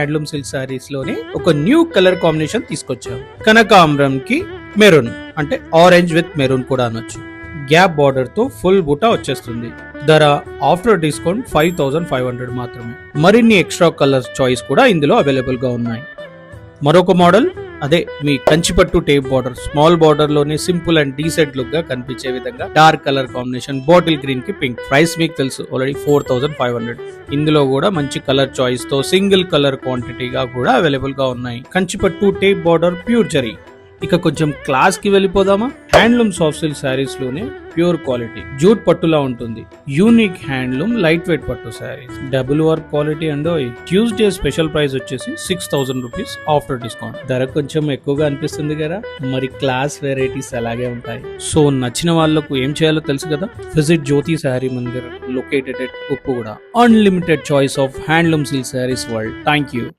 Handloom silk saris లోనే ఒక new colour combination తీసుకొచ్చాం. కనకాంబరం కి మెరూన్ అంటే ఆరెంజ్ విత్ మెరూన్ కూడా అనొచ్చు. గ్యాప్ బార్డర్ తో ఫుల్ బుటా వచ్చేస్తుంది. ధర ఆఫ్టర్ డిస్కౌంట్ 5500 మాత్రమే. మరిన్ని ఎక్స్ట్రా కలర్స్ చాయిస్ కూడా ఇందులో అవైలబుల్ గా ఉన్నాయి. మరొక మోడల్ అదే మీ కంచిపట్టు టేప్ బార్డర్, స్మాల్ బార్డర్ లోనే సింపుల్ అండ్ డీసెంట్ లుక్ గా కనిపించే విధంగా dark colour combination, bottle green కి పింక్. ప్రైస్ మీకు తెలుసు ఆల్రెడీ 4500. ఇందులో కూడా మంచి కలర్ చాయిస్ తో సింగిల్ కలర్ క్వాంటిటీగా కూడా అవైలబుల్ గా ఉన్నాయి. కంచిపట్టు టేప్ బార్డర్ ప్యూర్ జరీ. ఇక కొంచెం క్లాస్ కి వెళ్ళిపోదామా? హ్యాండ్లూమ్ సాఫ్ట్ సిల్క్ శారీస్ లోనే ప్యూర్ క్వాలిటీ జూట్ పట్టులా ఉంటుంది. యూనిక్ హ్యాండ్లూమ్ లైట్ వెయిట్ పట్టు saris, double work quality and Tuesday special price వచ్చేసి 6000 రూపీస్ ఆఫ్టర్ డిస్కౌంట్. ధర కొంచెం ఎక్కువగా అనిపిస్తుంది కదా, మరి క్లాస్ వెరైటీస్ అలాగే ఉంటాయి. సో నచ్చిన వాళ్ళకు ఏం చేయాలో తెలుసు కదా. Visit Jyothi Saree Mandir, located at Uppuguda. Unlimited choice of handloom silk sarees world. Thank you.